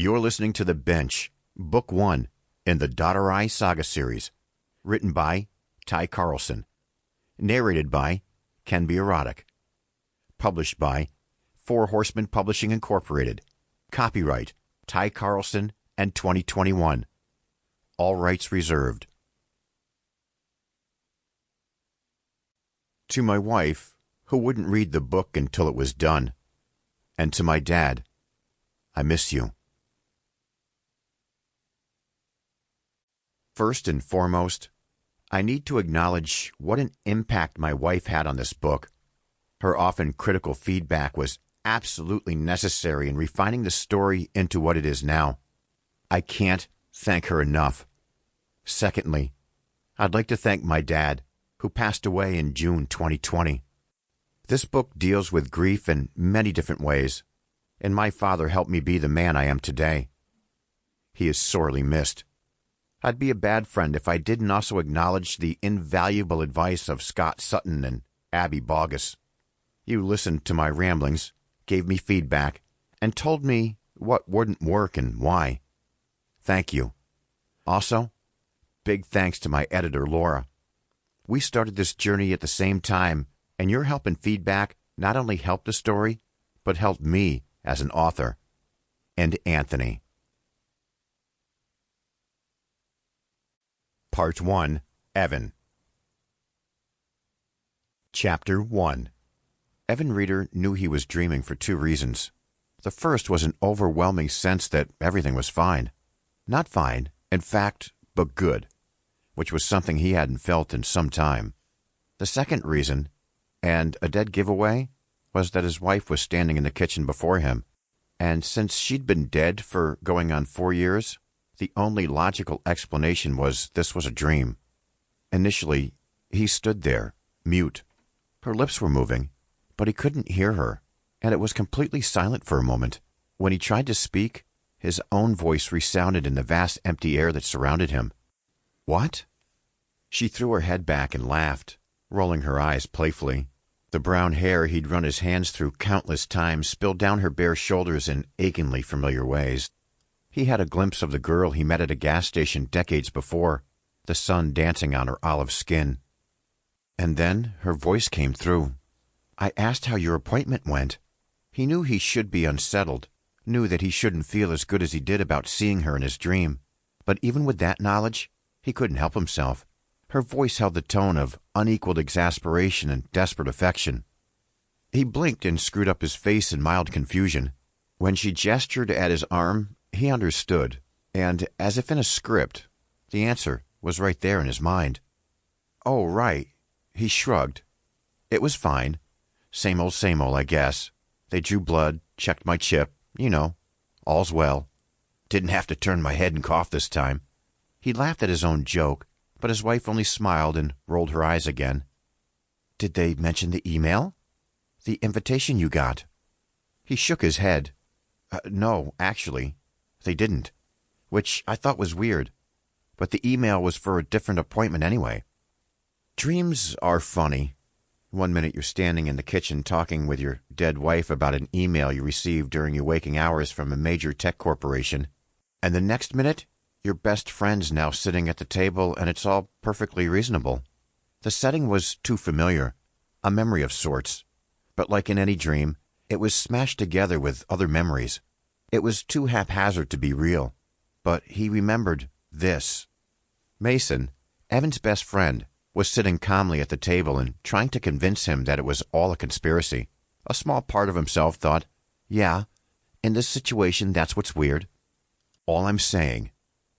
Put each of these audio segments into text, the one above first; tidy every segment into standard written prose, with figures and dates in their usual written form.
You're listening to The Bench, Book 1 in the Dotterai Saga series, written by Ty Carlson, narrated by Can Be Erotic, published by Horsemen Publishing Incorporated, copyright Ty Carlson and 2021, all rights reserved. To my wife, who wouldn't read the book until it was done, and to my dad, I miss you. First and foremost, I need to acknowledge what an impact my wife had on this book. Her often critical feedback was absolutely necessary in refining the story into what it is now. I can't thank her enough. Secondly, I'd like to thank my dad, who passed away in June 2020. This book deals with grief in many different ways, and my father helped me be the man I am today. He is sorely missed. I'd be a bad friend if I didn't also acknowledge the invaluable advice of Scott Sutton and Abby Bogus. You listened to my ramblings, gave me feedback, and told me what wouldn't work and why. Thank you. Also, big thanks to my editor, Laura. We started this journey at the same time, and your help and feedback not only helped the story, but helped me as an author. And Anthony. Part 1, Evan. Chapter 1. Evan Reeder knew he was dreaming for two reasons. The first was an overwhelming sense that everything was fine. Not fine, in fact, but good, which was something he hadn't felt in some time. The second reason, and a dead giveaway, was that his wife was standing in the kitchen before him, and since she'd been dead for going on 4 years, the only logical explanation was this was a dream. Initially, he stood there, mute. Her lips were moving, but he couldn't hear her, and it was completely silent for a moment. When he tried to speak, his own voice resounded in the vast empty air that surrounded him. What? She threw her head back and laughed, rolling her eyes playfully. The brown hair he'd run his hands through countless times spilled down her bare shoulders in achingly familiar ways. He had a glimpse of the girl he met at a gas station decades before, the sun dancing on her olive skin. And then her voice came through. I asked how your appointment went. He knew he should be unsettled, knew that he shouldn't feel as good as he did about seeing her in his dream. But even with that knowledge, he couldn't help himself. Her voice held the tone of unequaled exasperation and desperate affection. He blinked and screwed up his face in mild confusion. When she gestured at his arm, he understood, and, as if in a script, the answer was right there in his mind. Oh, right. He shrugged. It was fine. Same old, I guess. They drew blood, checked my chip, all's well. Didn't have to turn my head and cough this time. He laughed at his own joke, but his wife only smiled and rolled her eyes again. Did they mention the email? The invitation you got? He shook his head. No, actually. They didn't, which I thought was weird, but the email was for a different appointment anyway. Dreams are funny. One minute you're standing in the kitchen talking with your dead wife about an email you received during your waking hours from a major tech corporation, and the next minute, your best friend's now sitting at the table and it's all perfectly reasonable. The setting was too familiar, a memory of sorts, but like in any dream, it was smashed together with other memories. It was too haphazard to be real, but he remembered this. Mason, Evan's best friend, was sitting calmly at the table and trying to convince him that it was all a conspiracy. A small part of himself thought, yeah, in this situation that's what's weird. All I'm saying,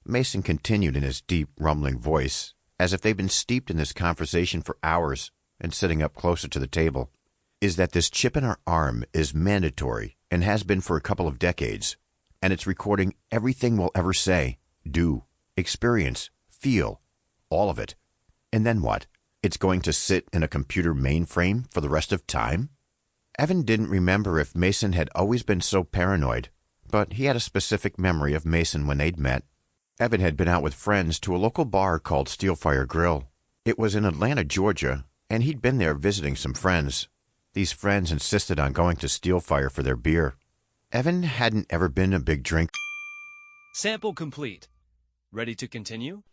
Mason continued in his deep, rumbling voice, as if they'd been steeped in this conversation for hours and sitting up closer to the table, is that this chip in our arm is mandatory and has been for a couple of decades, and it's recording everything we'll ever say, do, experience, feel, all of it. And then what? It's going to sit in a computer mainframe for the rest of time? Evan didn't remember if Mason had always been so paranoid, but he had a specific memory of Mason when they'd met. Evan had been out with friends to a local bar called Steelfire Grill. It was in Atlanta, Georgia, and he'd been there visiting some friends. These friends insisted on going to Steelfire for their beer. Evan hadn't ever been a big drinker. Sample complete. Ready to continue?